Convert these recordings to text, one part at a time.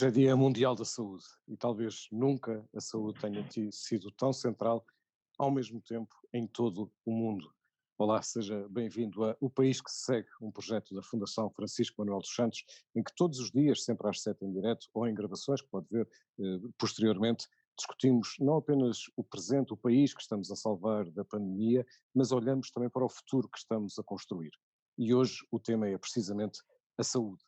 É Dia Mundial da Saúde e talvez nunca a saúde tenha sido tão central ao mesmo tempo em todo o mundo. Olá, seja bem-vindo a O País que se Segue, um projeto da Fundação Francisco Manuel dos Santos, em que todos os dias, sempre às 7 em direto ou em gravações, que pode ver posteriormente, discutimos não apenas o presente, o país que estamos a salvar da pandemia, mas olhamos também para o futuro que estamos a construir. E hoje o tema é precisamente a saúde.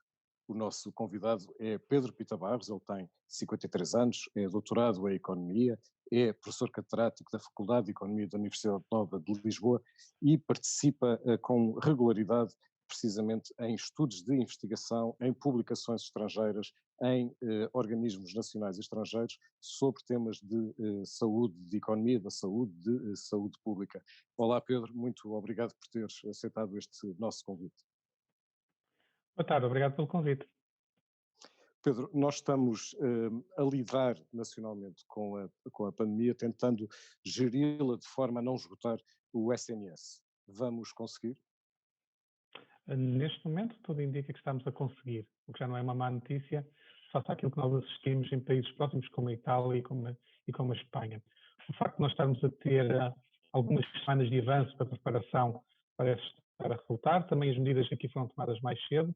O nosso convidado é Pedro Pita Barros, ele tem 53 anos, é doutorado em Economia, é professor catedrático da Faculdade de Economia da Universidade Nova de Lisboa e participa com regularidade precisamente em estudos de investigação, em publicações estrangeiras, em organismos nacionais e estrangeiros sobre temas de saúde, de economia da saúde, de saúde pública. Olá Pedro, muito obrigado por teres aceitado este nosso convite. Boa tarde, obrigado pelo convite. Pedro, nós estamos a lidar nacionalmente com a pandemia, tentando geri-la de forma a não esgotar o SNS. Vamos conseguir? Neste momento, tudo indica que estamos a conseguir, o que já não é uma má notícia, face àquilo que nós assistimos em países próximos como a Itália e como a Espanha. O facto de nós estarmos a ter algumas semanas de avanço para preparação parece estar a resultar. Também as medidas que aqui foram tomadas mais cedo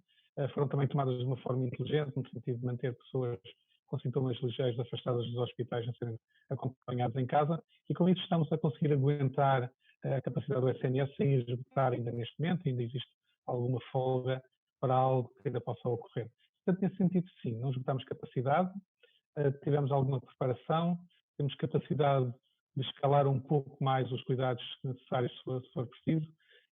foram também tomadas de uma forma inteligente, no sentido de manter pessoas com sintomas ligeiros afastadas dos hospitais a serem acompanhadas em casa, e com isso estamos a conseguir aguentar a capacidade do SNS sem esgotar ainda neste momento. Ainda existe alguma folga para algo que ainda possa ocorrer. Portanto, nesse sentido, sim, não esgotamos capacidade, tivemos alguma preparação, temos capacidade de escalar um pouco mais os cuidados necessários se for preciso,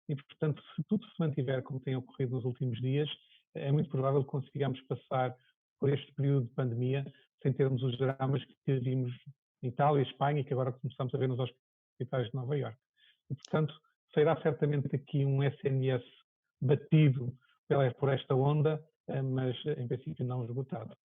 e, portanto, se tudo se mantiver como tem ocorrido nos últimos dias, é muito provável que consigamos passar por este período de pandemia sem termos os dramas que vimos em Itália e Espanha e que agora começamos a ver nos hospitais de Nova Iorque. E, portanto, sairá certamente aqui um SNS batido por esta onda, mas em princípio não esgotado.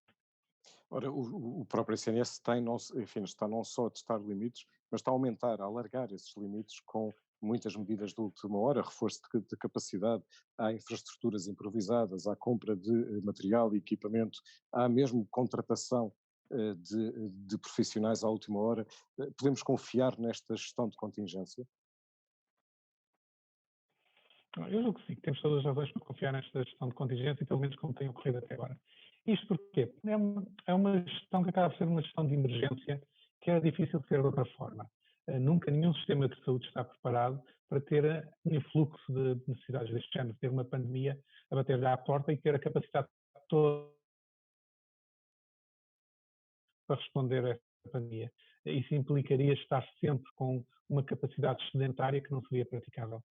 Ora, o próprio SNS tem, enfim, está não só a testar limites, mas está a aumentar, a alargar esses limites com muitas medidas de última hora, reforço de capacidade, há infraestruturas improvisadas, há compra de material e equipamento, há mesmo contratação de profissionais à última hora. Podemos confiar nesta gestão de contingência? Eu julgo que sim, temos todas as razões para confiar nesta gestão de contingência, pelo menos como tem ocorrido até agora. Isto porquê? É uma gestão que acaba por ser uma gestão de emergência que é difícil de ser de outra forma. Nunca nenhum sistema de saúde está preparado para ter um influxo de necessidades deste género, ter uma pandemia a bater-lhe à porta e ter a capacidade toda para responder a esta pandemia. Isso implicaria estar sempre com uma capacidade sedentária que não seria praticável.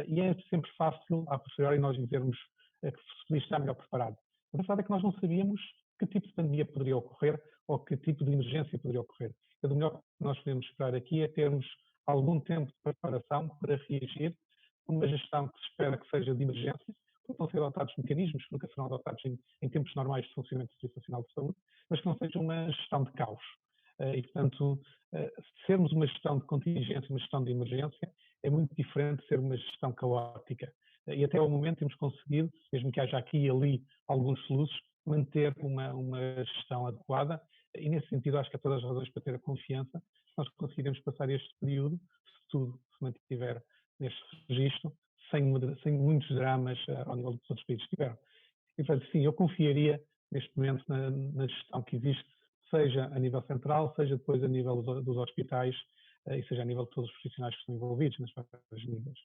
E é sempre fácil, a posteriori, nós dizermos que se podia estar melhor preparado. Mas a verdade é que nós não sabíamos que tipo de pandemia poderia ocorrer ou que tipo de emergência poderia ocorrer. O melhor que nós podemos esperar aqui é termos algum tempo de preparação para reagir, uma gestão que se espera que seja de emergência, porque vão ser adotados mecanismos que nunca serão adotados em tempos normais de funcionamento do Serviço Nacional de Saúde, mas que não seja uma gestão de caos. E, portanto, sermos uma gestão de contingência, uma gestão de emergência, é muito diferente de ser uma gestão caótica. E até ao momento temos conseguido, mesmo que haja aqui e ali alguns soluços, manter uma gestão adequada, e nesse sentido acho que há todas as razões para ter a confiança. Nós conseguiremos passar este período, se tudo se mantiver neste registro, sem muitos dramas ao nível dos outros países que tiveram. E, portanto, sim, eu confiaria neste momento na gestão que existe, seja a nível central, seja depois a nível dos hospitais e seja a nível de todos os profissionais que estão envolvidos nas várias níveis.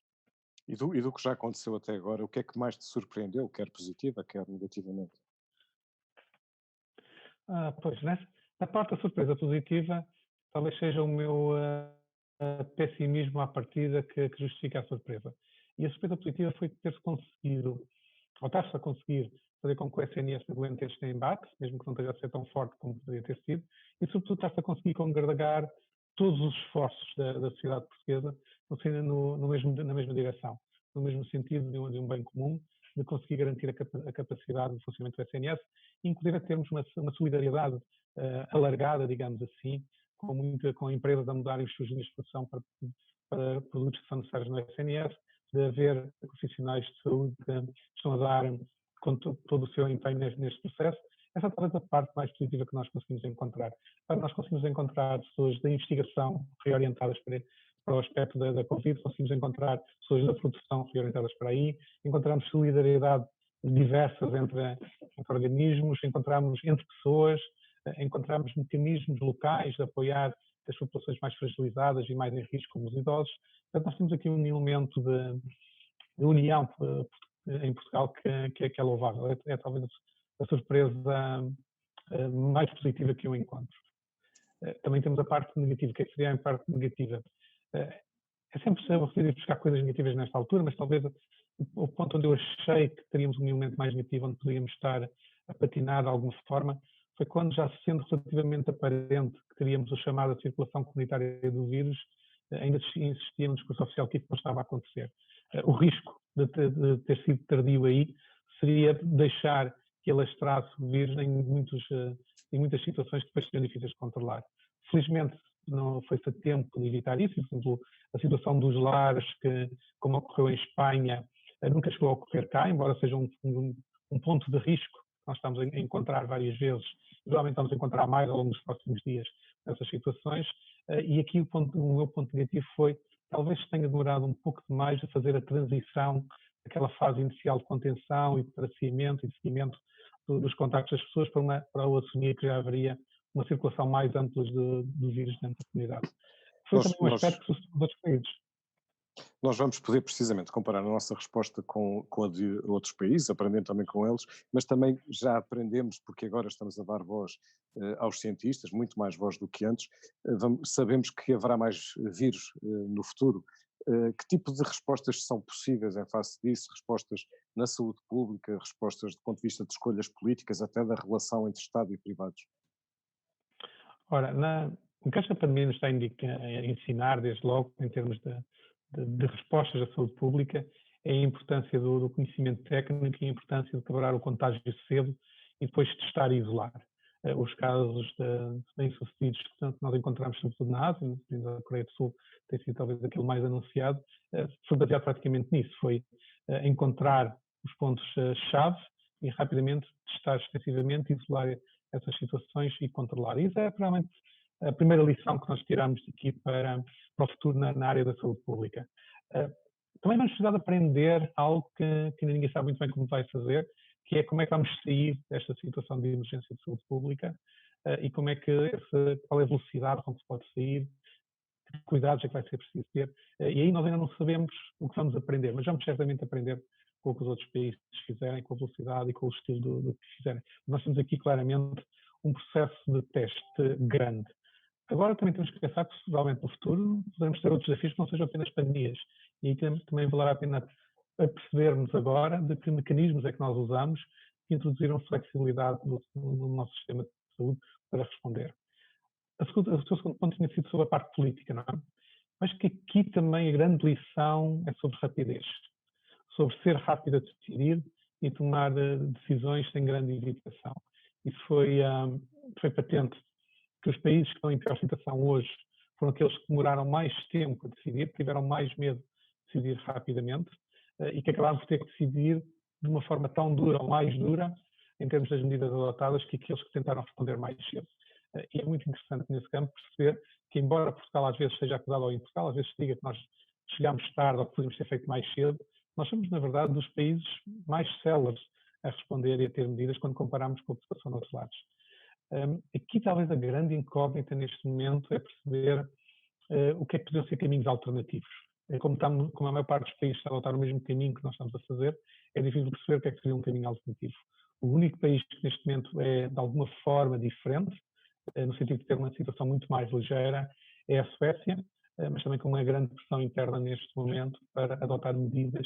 E do que já aconteceu até agora, o que é que mais te surpreendeu, quer positiva, quer negativamente? Pois, na parte da surpresa positiva, talvez seja o meu pessimismo à partida que justifica a surpresa. E a surpresa positiva foi ter-se conseguido, ou estar-se a conseguir, fazer com que o SNS aguente este embate, mesmo que não esteja a ser tão forte como poderia ter sido, e sobretudo estar-se a conseguir congregar todos os esforços da sociedade portuguesa na mesma direção, no mesmo sentido de um bem comum, de conseguir garantir a capacidade de funcionamento do SNS, inclusive a termos uma solidariedade alargada, digamos assim, com empresas a mudarem os seus linhas de produção para produtos que são necessários no SNS, de haver profissionais de saúde que estão a dar com todo o seu empenho neste processo. essa talvez a parte mais positiva que nós conseguimos encontrar. Nós conseguimos encontrar pessoas da investigação reorientadas para o aspecto da Covid, conseguimos encontrar pessoas da produção reorientadas para aí, encontramos solidariedade diversas entre organismos, encontramos entre pessoas, encontramos mecanismos locais de apoiar as populações mais fragilizadas e mais em risco, como os idosos. Portanto, nós temos aqui um elemento de união em Portugal que é louvável. É talvez a surpresa mais positiva que eu encontro. Também temos a parte negativa. O que seria a parte negativa? É sempre possível buscar coisas negativas nesta altura, mas talvez o ponto onde eu achei que teríamos um elemento mais negativo, onde podíamos estar a patinar de alguma forma, foi quando, já sendo relativamente aparente que teríamos a chamada circulação comunitária do vírus, ainda insistia no discurso oficial que isso não estava a acontecer. O risco de ter sido tardio aí seria deixar que ele alastrasse o vírus em muitas situações que depois seriam difíceis de controlar. Felizmente, não foi-se a tempo de evitar isso. Por exemplo, a situação dos lares, que, como ocorreu em Espanha, nunca chegou a ocorrer cá, embora seja um ponto de risco que nós estamos a encontrar várias vezes, provavelmente vamos encontrar mais ao longo dos próximos dias nessas situações. E aqui o meu ponto negativo foi, talvez tenha demorado um pouco demais a fazer a transição daquela fase inicial de contenção e de traceamento e de seguimento dos contactos das pessoas para o assumir que já haveria uma circulação mais ampla do vírus dentro da comunidade. Foi também um aspecto que sucedeu nos outros países. Nós vamos poder precisamente comparar a nossa resposta com a de outros países, aprendendo também com eles, mas também já aprendemos, porque agora estamos a dar voz aos cientistas, muito mais voz do que antes, sabemos que haverá mais vírus no futuro. Que tipo de respostas são possíveis em face disso? Respostas na saúde pública, respostas do ponto de vista de escolhas políticas, até da relação entre Estado e privados? Ora, o que esta pandemia nos está a ensinar, desde logo, em termos de respostas da saúde pública, é a importância do conhecimento técnico e a importância de quebrar o contágio cedo e depois testar e isolar. Os casos bem-sucedidos que nós encontramos, sobretudo na Ásia, na Coreia do Sul, tem sido talvez aquele mais anunciado, foi baseado praticamente nisso, foi encontrar os pontos-chave e rapidamente testar extensivamente, isolar essas situações e controlar. Isso é realmente a primeira lição que nós tiramos aqui para o futuro na área da saúde pública. Também vamos precisar de aprender algo que ainda ninguém sabe muito bem como vai fazer, que é como é que vamos sair desta situação de emergência de saúde pública e qual é a velocidade com que se pode sair, que cuidados é que vai ser preciso ter. E aí nós ainda não sabemos o que vamos aprender, mas vamos certamente aprender com o que os outros países fizerem, com a velocidade e com o estilo do que fizerem. Nós temos aqui claramente um processo de teste grande. Agora também temos que pensar que, provavelmente no futuro, podemos ter outros desafios que não sejam apenas pandemias. E aí também valerá a pena percebermos agora de que mecanismos é que nós usamos que introduziram flexibilidade no nosso sistema de saúde para responder. O seu segundo ponto tinha sido sobre a parte política, não é? Acho que aqui também a grande lição é sobre rapidez. Sobre ser rápido a decidir e tomar decisões sem grande hesitação. Isso foi patente que os países que estão em pior situação hoje foram aqueles que demoraram mais tempo a decidir, tiveram mais medo de decidir rapidamente e que acabaram por ter que decidir de uma forma tão dura ou mais dura em termos das medidas adotadas que aqueles que tentaram responder mais cedo. E é muito interessante nesse campo perceber que, embora Portugal às vezes seja acusado, ou em Portugal às vezes se diga que nós chegámos tarde ou que podíamos ter feito mais cedo, nós somos, na verdade, dos países mais céleres a responder e a ter medidas quando comparamos com a população de outros lados. Aqui talvez a grande incógnita neste momento é perceber o que é que poderiam ser caminhos alternativos. Como a maior parte dos países está a adotar o mesmo caminho que nós estamos a fazer, é difícil perceber o que é que seria um caminho alternativo. O único país que neste momento é de alguma forma diferente, no sentido de ter uma situação muito mais ligeira, é a Suécia, mas também com uma grande pressão interna neste momento para adotar medidas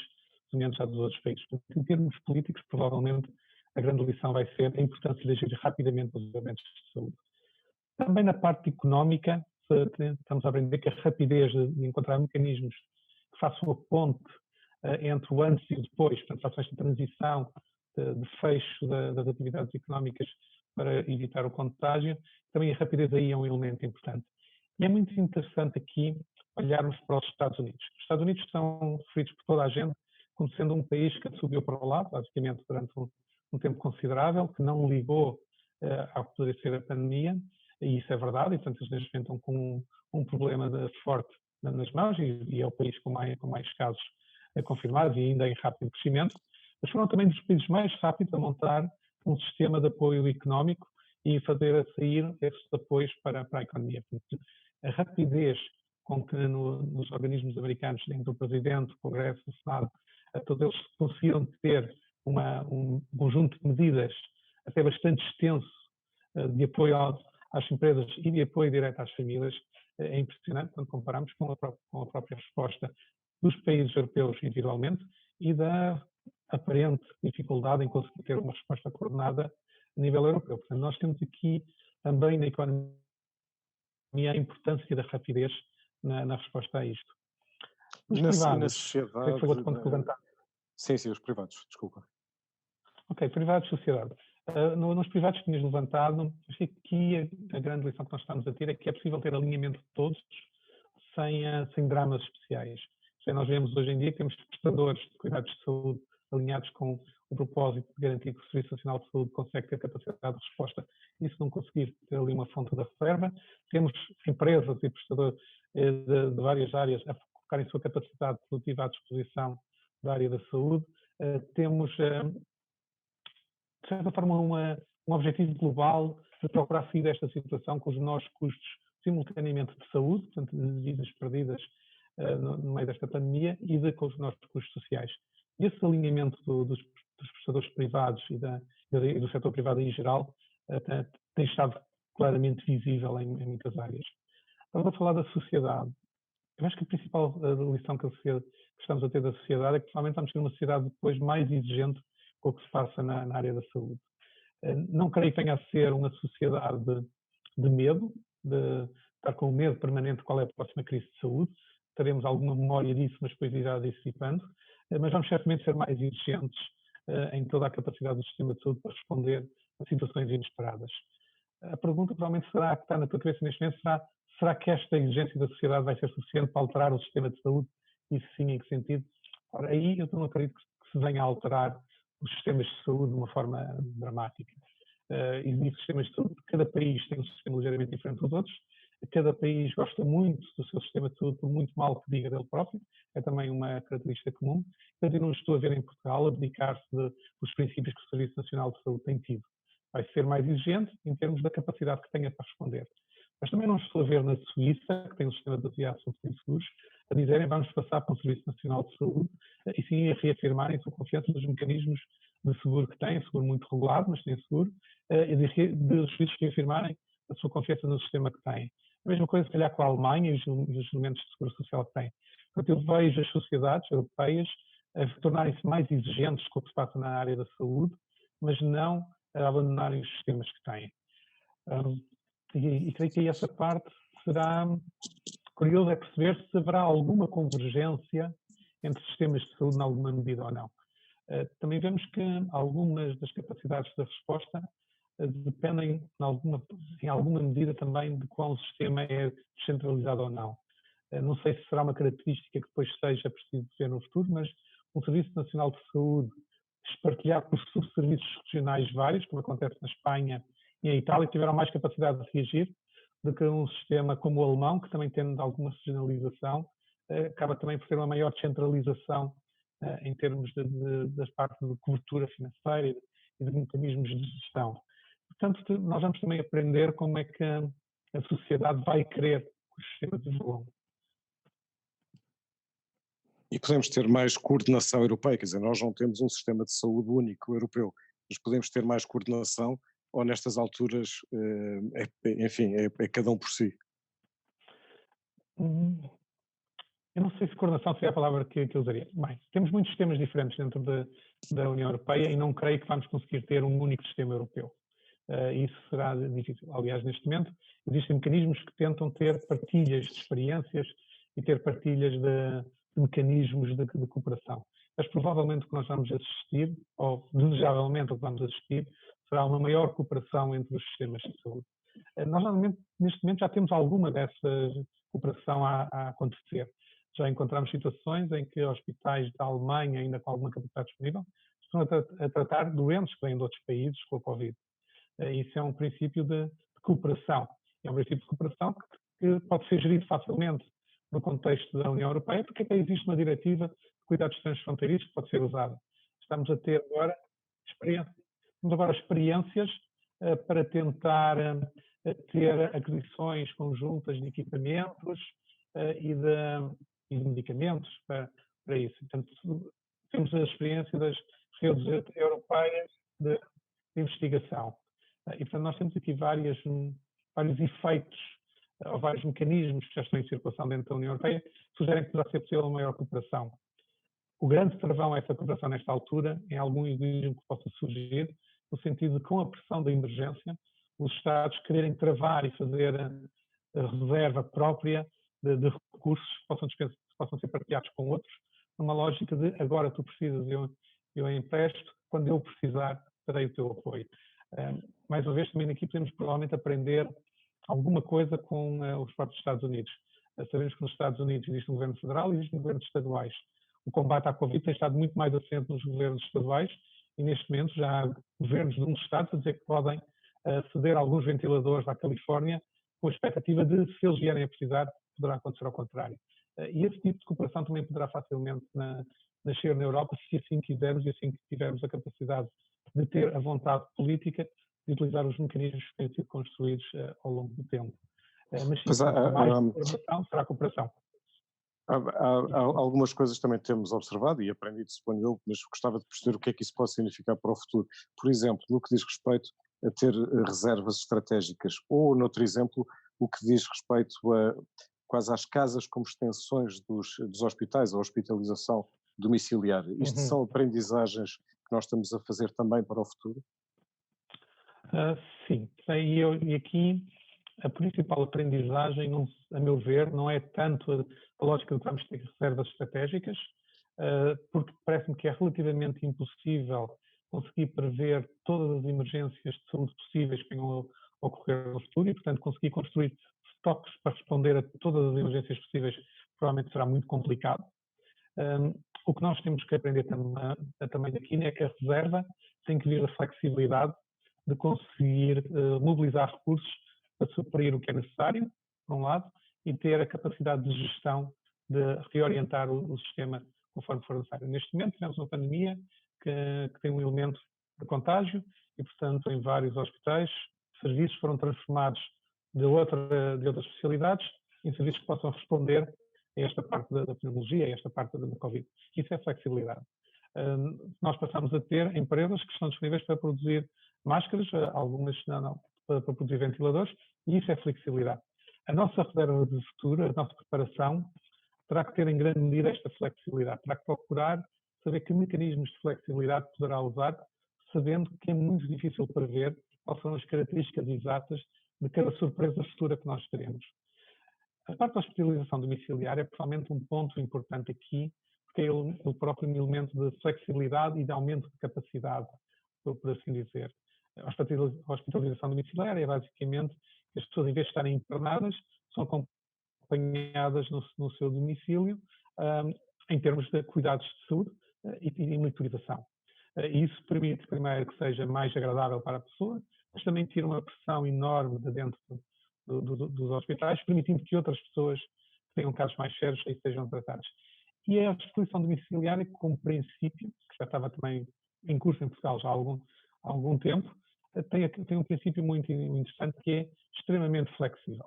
semelhantes às dos outros países. Em termos políticos, provavelmente a grande lição vai ser a importância de agir rapidamente nos eventos de saúde. Também na parte económica, estamos a aprender que a rapidez de encontrar mecanismos que façam a ponte entre o antes e o depois, portanto, façam esta transição de fecho das atividades económicas para evitar o contágio, também a rapidez aí é um elemento importante. E é muito interessante aqui olharmos para os Estados Unidos. Os Estados Unidos são referidos por toda a gente como sendo um país que subiu para o lado, basicamente durante um tempo considerável, que não ligou ao que poderia ser a pandemia, e isso é verdade, e portanto eles neste momento estão com um problema forte nas mãos, e é o país com mais casos confirmados e ainda em rápido crescimento, mas foram também dos países mais rápidos a montar um sistema de apoio económico e fazer a sair esses apoios para a economia. Portanto, a rapidez com que nos organismos americanos, dentro do Presidente, do Congresso, do Senado, todos eles conseguiram ter um conjunto de medidas até bastante extenso de apoio às empresas e de apoio direto às famílias, é impressionante quando comparamos com a própria resposta dos países europeus individualmente e da aparente dificuldade em conseguir ter uma resposta coordenada a nível europeu. Portanto, nós temos aqui também na economia a importância da rapidez na resposta a isto. Os Na privados, sociedade. foi outro ponto que levantaram. Sim, os privados, desculpa. Ok, privados, sociedade. Nos privados que tinhas levantado, acho que aqui a grande lição que nós estamos a ter é que é possível ter alinhamento de todos sem dramas especiais. Nós vemos hoje em dia que temos prestadores de cuidados de saúde alinhados com o propósito de garantir que o Serviço Nacional de Saúde consegue ter capacidade de resposta e se não conseguir ter ali uma fonte da reserva. Temos empresas e prestadores de várias áreas a colocarem sua capacidade produtiva à disposição da área da saúde. Temos, de certa forma, um objetivo global de procurar sair desta situação com os menores custos simultaneamente de saúde, portanto, de vidas perdidas no meio desta pandemia e com os menores custos sociais. E esse alinhamento dos prestadores privados e do setor privado em geral tem estado claramente visível em muitas áreas. Estamos a falar da sociedade. Eu acho que a principal lição que estamos a ter da sociedade é que provavelmente vamos ter uma sociedade depois mais exigente com o que se passa na área da saúde. Não creio que venha a ser uma sociedade de medo, de estar com o medo permanente qual é a próxima crise de saúde. Teremos alguma memória disso, mas depois irá dissipando. Mas vamos certamente ser mais exigentes em toda a capacidade do sistema de saúde para responder a situações inesperadas. A pergunta provavelmente será, que está na tua cabeça neste momento, será que esta exigência da sociedade vai ser suficiente para alterar o sistema de saúde? E se sim, em que sentido? Ora, aí eu não acredito que se venha a alterar os sistemas de saúde de uma forma dramática. Existem sistemas de saúde, cada país tem um sistema ligeiramente diferente dos outros, cada país gosta muito do seu sistema de saúde, por muito mal que diga dele próprio, é também uma característica comum. Eu não estou a ver em Portugal abdicar-se dos princípios que o Serviço Nacional de Saúde tem tido. Vai ser mais exigente em termos da capacidade que tenha para responder. Mas também não estou a ver na Suíça, que tem um sistema de aviação de seguros, a dizerem vamos passar para o Serviço Nacional de Saúde e sim a reafirmarem a sua confiança nos mecanismos de seguro que têm, seguro muito regulado, mas tem seguro, e de juízes reafirmarem a sua confiança no sistema que têm. A mesma coisa, se calhar, com a Alemanha e os elementos de seguro social que têm. Portanto, eu vejo as sociedades europeias a tornarem-se mais exigentes com o que se passa na área da saúde, mas não a abandonarem os sistemas que têm. E creio que aí essa parte será curioso é perceber se haverá alguma convergência entre sistemas de saúde em alguma medida ou não. Também vemos que algumas das capacidades da resposta dependem em alguma medida também de qual sistema é descentralizado ou não. Não sei se será uma característica que depois seja preciso ver no futuro, mas um Serviço Nacional de Saúde espartilhado por subserviços regionais vários, como acontece na Espanha e em Itália, que tiveram mais capacidade de reagir do que um sistema como o alemão, que também tem alguma regionalização, acaba também por ter uma maior descentralização em termos das partes de cobertura financeira e de mecanismos de gestão. Portanto, nós vamos também aprender como é que a sociedade vai querer que os sistemas evoluam. E podemos ter mais coordenação europeia, quer dizer, nós não temos um sistema de saúde único europeu, mas podemos ter mais coordenação ou nestas alturas, enfim, é cada um por si? Eu não sei se coordenação seria a palavra que eu usaria. Bem, temos muitos sistemas diferentes dentro da União Europeia e não creio que vamos conseguir ter um único sistema europeu. Isso será difícil. Aliás, neste momento, existem mecanismos que tentam ter partilhas de experiências e ter partilhas de mecanismos de cooperação. Mas provavelmente o que nós vamos assistir, ou desejavelmente o que vamos assistir, será uma maior cooperação entre os sistemas de saúde. Nós, neste momento, já temos alguma dessa cooperação a acontecer. Já encontramos situações em que hospitais da Alemanha, ainda com alguma capacidade disponível, estão a tratar doentes que vêm de outros países com a Covid. Isso é um princípio de cooperação. É um princípio de cooperação que pode ser gerido facilmente no contexto da União Europeia, porque até existe uma diretiva de cuidados transfronteiriços que pode ser usada. Estamos a ter agora experiências para tentar ter aquisições conjuntas de equipamentos e de medicamentos para isso. Portanto, temos a experiência das redes europeias de investigação. E, portanto, nós temos aqui vários efeitos ou vários mecanismos que já estão em circulação dentro da União Europeia que sugerem que poderá ser possível uma maior cooperação. O grande travão a essa cooperação nesta altura é algum egoísmo que possa surgir, no sentido de, com a pressão da emergência, os Estados quererem travar e fazer a reserva própria de recursos que possam ser partilhados com outros, numa lógica de agora tu precisas, eu empresto, quando eu precisar, terei o teu apoio. Mais uma vez, também aqui podemos provavelmente aprender alguma coisa com os próprios Estados Unidos. Sabemos que nos Estados Unidos existe um governo federal e existem governos estaduais. O combate à Covid tem estado muito mais assente nos governos estaduais e, neste momento, já há governos de um estado a dizer que podem ceder alguns ventiladores à Califórnia com a expectativa de, se eles vierem a precisar, poderá acontecer ao contrário. E esse tipo de cooperação também poderá facilmente nascer na Europa, se assim quisermos e assim que tivermos a capacidade de ter a vontade política de utilizar os mecanismos que têm sido construídos ao longo do tempo. Mas sim, mais cooperação será cooperação. Há algumas coisas também temos observado e aprendido, suponho eu, mas gostava de perceber o que é que isso pode significar para o futuro. Por exemplo, no que diz respeito a ter reservas estratégicas, ou, noutro exemplo, o que diz respeito a quase às casas como extensões dos hospitais, a hospitalização domiciliar. Isto são aprendizagens que nós estamos a fazer também para o futuro? Sim, e aqui a principal aprendizagem, a meu ver, não é tanto a lógica de que vamos ter reservas estratégicas, porque parece-me que é relativamente impossível conseguir prever todas as emergências de saúde possíveis que venham a ocorrer no futuro e, portanto, conseguir construir estoques para responder a todas as emergências possíveis provavelmente será muito complicado. O que nós temos que aprender também aqui é que a reserva tem que vir da flexibilidade de conseguir mobilizar recursos para suprir o que é necessário, por um lado, e ter a capacidade de gestão de reorientar o sistema conforme for necessário. Neste momento, temos uma pandemia que tem um elemento de contágio e, portanto, em vários hospitais, serviços foram transformados de outras especialidades em serviços que possam responder a esta parte da pneumologia, a esta parte da Covid. Isso é flexibilidade. Nós passamos a ter empresas que estão disponíveis para produzir máscaras, algumas não, para produzir ventiladores, e isso é flexibilidade. A nossa reserva de futuro, a nossa preparação, terá que ter em grande medida esta flexibilidade, terá que procurar saber que mecanismos de flexibilidade poderá usar, sabendo que é muito difícil prever quais são as características exatas de cada surpresa futura que nós teremos. A parte da hospitalização domiciliária é provavelmente um ponto importante aqui, porque é o próprio elemento de flexibilidade e de aumento de capacidade, por assim dizer. A hospitalização domiciliária é basicamente que as pessoas, em vez de estarem internadas, são acompanhadas no seu domicílio em termos de cuidados de saúde e monitorização. Isso permite, primeiro, que seja mais agradável para a pessoa, mas também tira uma pressão enorme de dentro dos hospitais, permitindo que outras pessoas que tenham casos mais sérios e sejam tratadas. E a hospitalização domiciliária, como princípio, que já estava também em curso em Portugal já há algum tempo, tem um princípio muito interessante que é extremamente flexível.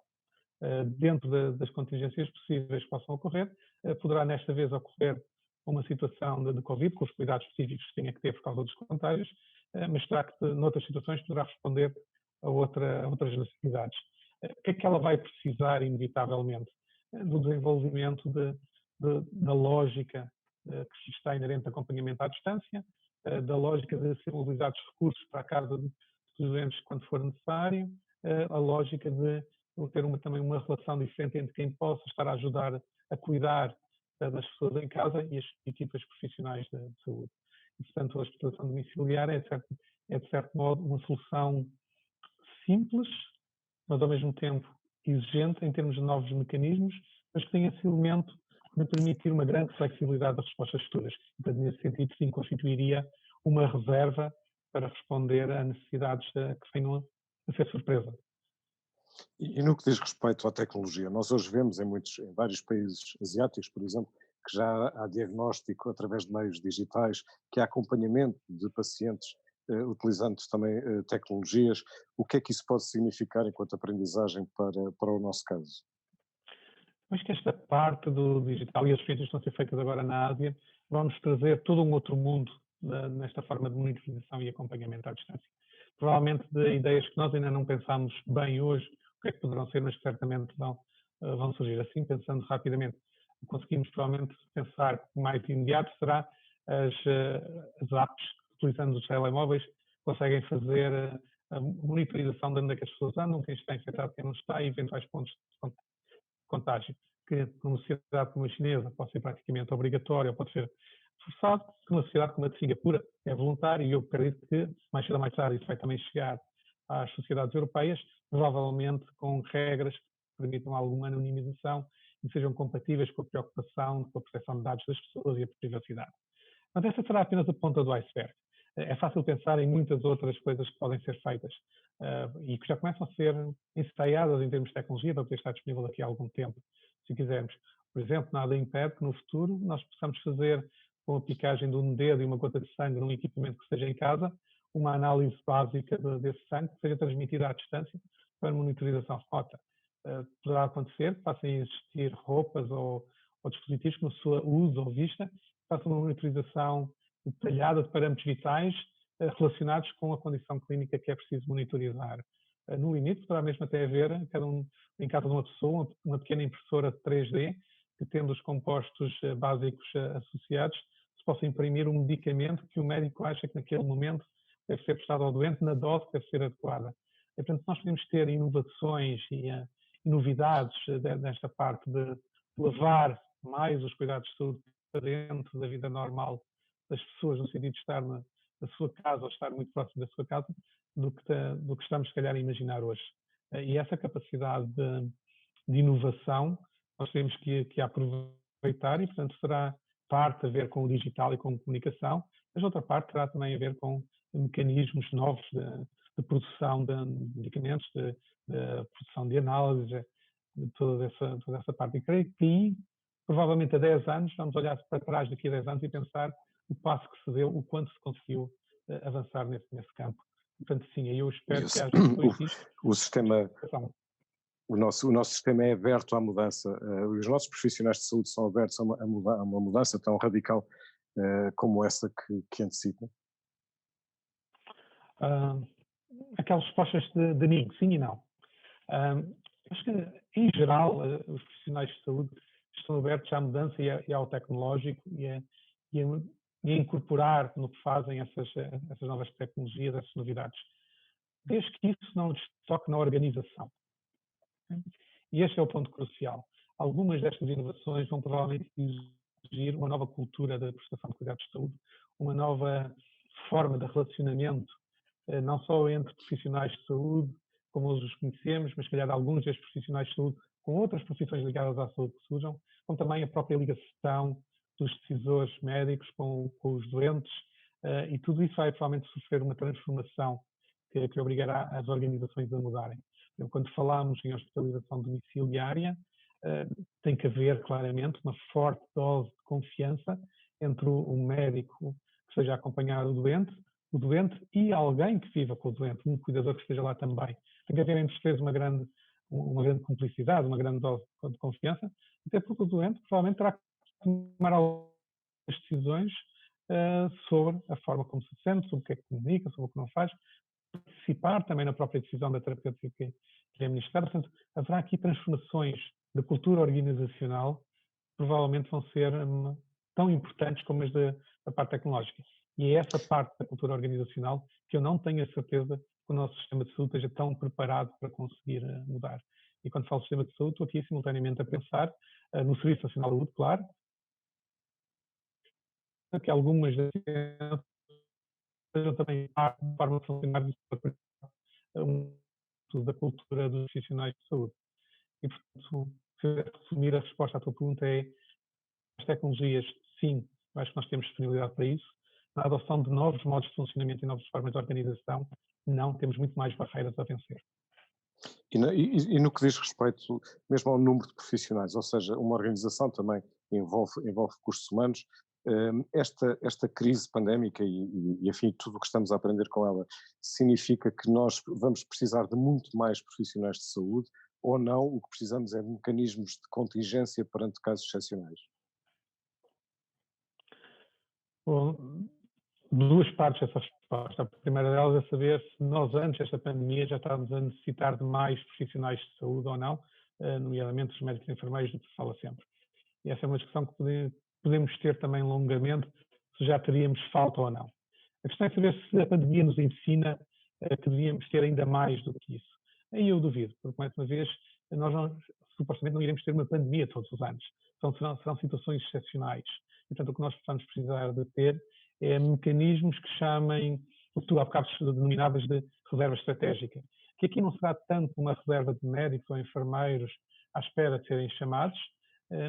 Dentro das contingências possíveis que possam ocorrer, poderá nesta vez ocorrer uma situação de Covid, com os cuidados específicos que tenha que ter por causa dos contágios, mas terá que, noutras situações, poderá responder a outras necessidades. O que é que ela vai precisar, inevitavelmente? Do desenvolvimento da lógica que está inerente ao acompanhamento à distância, da lógica de ser mobilizados recursos para a casa dos doentes quando for necessário, a lógica de ter também uma relação diferente entre quem possa estar a ajudar a cuidar das pessoas em casa e as equipas profissionais de saúde. E, portanto, a hospitalização domiciliária é, de certo modo, uma solução simples, mas ao mesmo tempo exigente em termos de novos mecanismos, mas que tem esse elemento de permitir uma grande flexibilidade das respostas futuras. Portanto, nesse sentido, sim, constituiria uma reserva para responder a necessidades que venham a ser surpresa. E no que diz respeito à tecnologia, nós hoje vemos em vários países asiáticos, por exemplo, que já há diagnóstico através de meios digitais, que há acompanhamento de pacientes utilizando também tecnologias. O que é que isso pode significar enquanto aprendizagem para o nosso caso? Acho que esta parte do digital e as experiências que estão a ser feitas agora na Ásia vão-nos trazer todo um outro mundo nesta forma de monitorização e acompanhamento à distância. Provavelmente de ideias que nós ainda não pensámos bem hoje, o que é que poderão ser, mas que certamente vão surgir. Assim, pensando rapidamente, conseguimos provavelmente pensar que o mais imediato será as apps, utilizando os telemóveis, conseguem fazer a monitorização de onde é que as pessoas andam, quem está infectado, quem não está, e eventuais pontos de contágio, que numa sociedade como a chinesa pode ser praticamente obrigatório ou pode ser forçado, que numa sociedade como a de Singapura é voluntário, e eu acredito que mais cedo ou mais tarde isso vai também chegar às sociedades europeias, provavelmente com regras que permitam alguma anonimização e sejam compatíveis com a preocupação, com a proteção de dados das pessoas e a privacidade. Mas essa será apenas a ponta do iceberg. É fácil pensar em muitas outras coisas que podem ser feitas e que já começam a ser ensaiadas em termos de tecnologia para poder estar disponível daqui a algum tempo, se quisermos. Por exemplo, nada impede que no futuro nós possamos fazer, com a picagem de um dedo e uma gota de sangue num equipamento que esteja em casa, uma análise básica desse sangue que seja transmitida à distância para monitorização remota. Poderá acontecer que passem a existir roupas ou dispositivos que, na sua uso ou vista, façam uma monitorização detalhada de parâmetros vitais relacionados com a condição clínica que é preciso monitorizar. No limite, poderá mesmo até haver, em casa de uma pessoa, uma pequena impressora 3D, que tendo os compostos básicos associados, se possa imprimir um medicamento que o médico acha que naquele momento deve ser prestado ao doente na dose que deve ser adequada. E, portanto, nós podemos ter inovações e novidades nesta parte de levar mais os cuidados de saúde para dentro da vida normal das pessoas, no sentido de estar na sua casa ou estar muito próximo da sua casa, do que estamos, se calhar, a imaginar hoje. E essa capacidade de inovação nós temos que aproveitar e, portanto, será parte a ver com o digital e com a comunicação, mas outra parte terá também a ver com mecanismos novos de produção de medicamentos, de produção de análises, de toda essa parte. E creio que aí, provavelmente a 10 anos, vamos olhar para trás daqui a 10 anos e pensar o passo que se deu, o quanto se conseguiu avançar nesse campo. Portanto, sim, eu espero que haja depois disto. O sistema, o nosso sistema é aberto à mudança. Os nossos profissionais de saúde são abertos a uma mudança tão radical como essa que antecipa. Aquelas respostas de amigo, sim e não. Acho que, em geral, os profissionais de saúde estão abertos à mudança e ao tecnológico e a incorporar no que fazem essas novas tecnologias, essas novidades, desde que isso não lhes toque na organização. E este é o ponto crucial. Algumas destas inovações vão provavelmente exigir uma nova cultura da prestação de cuidados de saúde, uma nova forma de relacionamento, não só entre profissionais de saúde, como hoje os conhecemos, mas, se calhar, alguns destes profissionais de saúde com outras profissões ligadas à saúde que surjam, como também a própria ligação dos decisores médicos com os doentes, e tudo isso vai provavelmente sofrer uma transformação que obrigará as organizações a mudarem. Quando falamos em hospitalização domiciliária, tem que haver claramente uma forte dose de confiança entre o médico que esteja a acompanhar o doente e alguém que viva com o doente, um cuidador que esteja lá também. Tem que haver entre os três uma grande cumplicidade, uma grande dose de confiança, até porque o doente provavelmente terá que tomar algumas decisões sobre a forma como se sente, sobre o que é que comunica, sobre o que não faz, participar também na própria decisão da terapêutica que é administrada. Portanto, haverá aqui transformações da cultura organizacional que provavelmente vão ser tão importantes como as da parte tecnológica. E é essa parte da cultura organizacional que eu não tenho a certeza que o nosso sistema de saúde esteja tão preparado para conseguir mudar. E quando falo sistema de saúde, estou aqui simultaneamente a pensar no Serviço Nacional de Saúde, claro, que algumas das sejam também parte da forma de funcionar da cultura dos profissionais de saúde. E, portanto, se eu resumir a resposta à tua pergunta é as tecnologias, sim, acho que nós temos disponibilidade para isso, na adoção de novos modos de funcionamento e novas formas de organização, não, temos muito mais barreiras a vencer. E no que diz respeito mesmo ao número de profissionais, ou seja, uma organização também envolve recursos humanos, esta crise pandémica enfim, tudo o que estamos a aprender com ela, significa que nós vamos precisar de muito mais profissionais de saúde ou não, o que precisamos é de mecanismos de contingência perante casos excepcionais? Bom, duas partes dessa resposta. A primeira delas é saber se nós, antes desta pandemia, já estávamos a necessitar de mais profissionais de saúde ou não, nomeadamente os médicos e enfermeiros, do que se fala sempre. E essa é uma discussão que podemos ter também longamente, se já teríamos falta ou não. A questão é saber se a pandemia nos ensina que devíamos ter ainda mais do que isso. Aí eu duvido, porque, mais uma vez, nós supostamente não iremos ter uma pandemia todos os anos. Serão situações excepcionais. Portanto, o que nós vamos precisar de ter é mecanismos que chamem, o que tu há bocado denominavas de reserva estratégica. Que aqui não será tanto uma reserva de médicos ou enfermeiros à espera de serem chamados,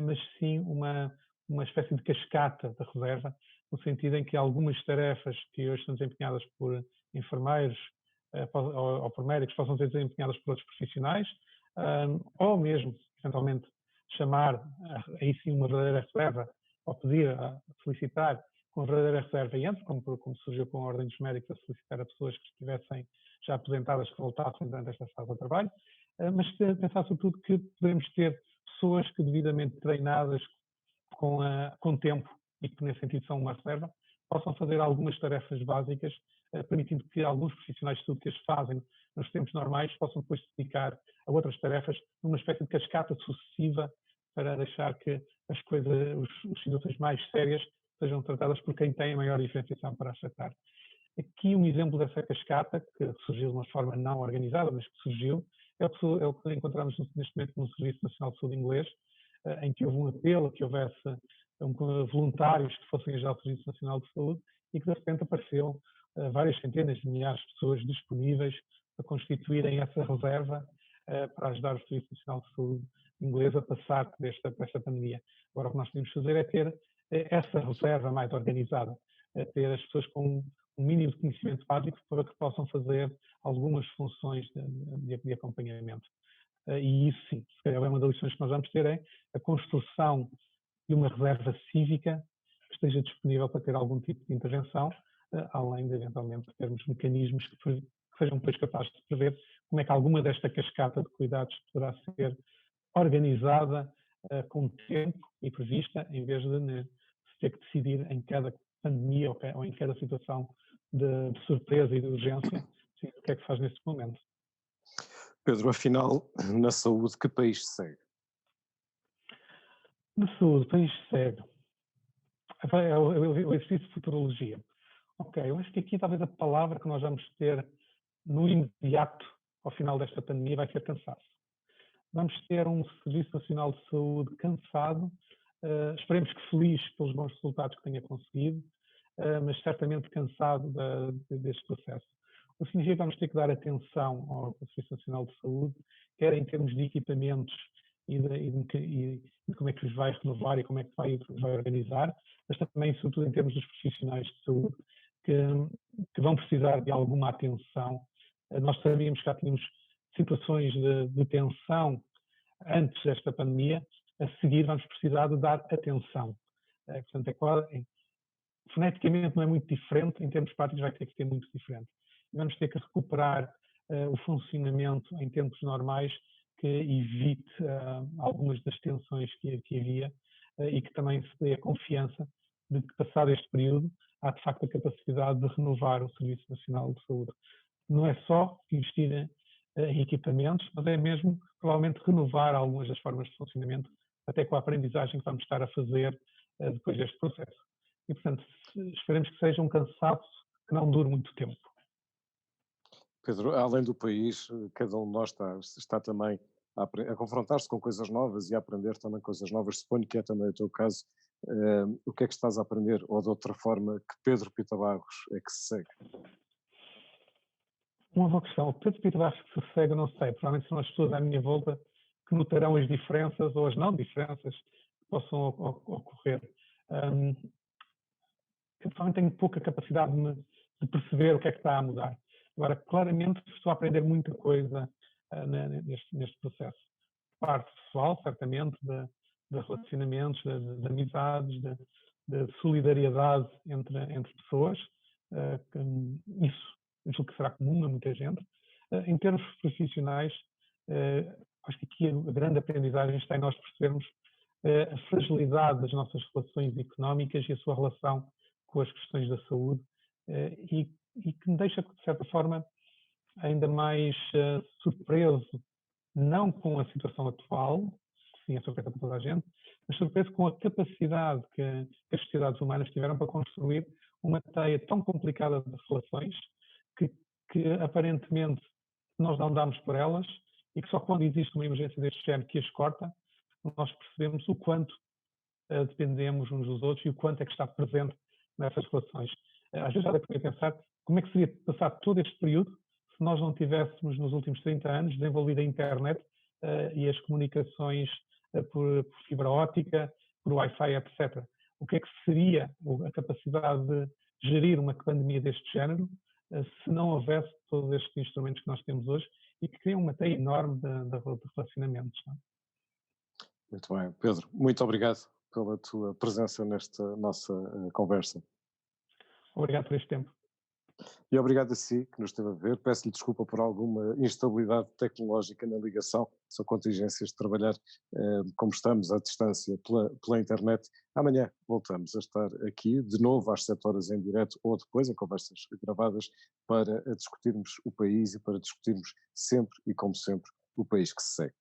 mas sim uma espécie de cascata de reserva, no sentido em que algumas tarefas que hoje são desempenhadas por enfermeiros ou por médicos possam ser desempenhadas por outros profissionais, ou mesmo, eventualmente, chamar aí sim uma verdadeira reserva, ou pedir, solicitar com a verdadeira reserva e antes, como surgiu com a Ordem dos Médicos, a solicitar a pessoas que estivessem já aposentadas que voltassem durante esta fase de trabalho, mas pensar sobretudo que podemos ter pessoas que devidamente treinadas com tempo e que nesse sentido são uma reserva, possam fazer algumas tarefas básicas, permitindo que alguns profissionais de saúde que as fazem nos tempos normais possam depois se dedicar a outras tarefas numa espécie de cascata sucessiva para deixar que as situações mais sérias sejam tratadas por quem tem a maior diferenciação para aceitar. Aqui um exemplo dessa cascata, que surgiu de uma forma não organizada, mas que surgiu, é o que encontramos neste momento no Serviço Nacional de Saúde Inglês, em que houve um apelo que houvesse voluntários que fossem ajudar o Serviço Nacional de Saúde e que de repente apareceram várias centenas de milhares de pessoas disponíveis para constituírem essa reserva para ajudar o Serviço Nacional de Saúde Inglês a passar por esta pandemia. Agora o que nós podemos fazer é ter essa reserva mais organizada, ter as pessoas com um mínimo de conhecimento básico para que possam fazer algumas funções de acompanhamento. E isso sim, se calhar é uma das lições que nós vamos ter é a construção de uma reserva cívica que esteja disponível para ter algum tipo de intervenção, além de eventualmente termos mecanismos que sejam depois capazes de prever como é que alguma desta cascata de cuidados poderá ser organizada com tempo e prevista, em vez de se ter que decidir em cada pandemia ou em cada situação de surpresa e de urgência, sim, o que é que faz neste momento. Pedro, afinal, na saúde, que país segue? Na saúde, país segue. É o exercício de futurologia. Ok, eu acho que aqui talvez a palavra que nós vamos ter no imediato, ao final desta pandemia, vai ser cansaço. Vamos ter um Serviço Nacional de Saúde cansado, esperemos que feliz pelos bons resultados que tenha conseguido, mas certamente cansado deste processo. O que significa que vamos ter que dar atenção ao Serviço Nacional de Saúde, quer em termos de equipamentos e de como é que os vai renovar e como é que vai organizar, mas também, sobretudo, em termos dos profissionais de saúde que vão precisar de alguma atenção. Nós sabíamos que já tínhamos situações de tensão antes desta pandemia, a seguir vamos precisar de dar atenção. Portanto, foneticamente não é muito diferente, em termos práticos vai ter que ser muito diferente. E vamos ter que recuperar o funcionamento em tempos normais que evite algumas das tensões que havia e que também se dê a confiança de que, passado este período, há de facto a capacidade de renovar o Serviço Nacional de Saúde. Não é só investir em equipamentos, mas é mesmo, provavelmente, renovar algumas das formas de funcionamento, até com a aprendizagem que vamos estar a fazer depois deste processo. E, portanto, esperemos que seja um cansaço que não dure muito tempo. Pedro, além do país, cada um de nós está também a confrontar-se com coisas novas e a aprender também coisas novas. Suponho que é também o teu caso. O que é que estás a aprender, ou de outra forma, que Pedro Pita Barros é que se segue? Uma boa questão. O Pedro Pita Barros que se segue, não sei. Provavelmente são as pessoas à minha volta que notarão as diferenças ou as não diferenças que possam ocorrer. pessoalmente tenho pouca capacidade de perceber o que é que está a mudar. Agora, claramente estou a aprender muita coisa neste processo. Parte pessoal, certamente, de relacionamentos, de amizades, de solidariedade entre pessoas. Isso julgo que será comum a muita gente. Em termos profissionais, acho que aqui a grande aprendizagem está em nós percebermos a fragilidade das nossas relações económicas e a sua relação com as questões da saúde e que me deixa, de certa forma, ainda mais surpreso, não com a situação atual, sim, é surpresa para toda a gente, mas surpreso com a capacidade que as sociedades humanas tiveram para construir uma teia tão complicada de relações que aparentemente nós não damos por elas e que só quando existe uma emergência deste género que as corta, nós percebemos o quanto dependemos uns dos outros e o quanto é que está presente nessas relações. Às vezes já deve pensar como é que seria passar todo este período se nós não tivéssemos nos últimos 30 anos desenvolvido a internet e as comunicações por fibra óptica, por Wi-Fi, etc. O que é que seria a capacidade de gerir uma pandemia deste género se não houvesse todos estes instrumentos que nós temos hoje e que criam uma teia enorme de relacionamentos. Não é? Muito bem. Pedro, muito obrigado pela tua presença nesta nossa conversa. Obrigado por este tempo. E obrigado a si que nos esteve a ver. Peço-lhe desculpa por alguma instabilidade tecnológica na ligação. São contingências de trabalhar como estamos à distância pela internet. Amanhã voltamos a estar aqui de novo às 7 horas em direto ou depois em conversas gravadas para discutirmos o país e para discutirmos sempre e como sempre o país que se segue.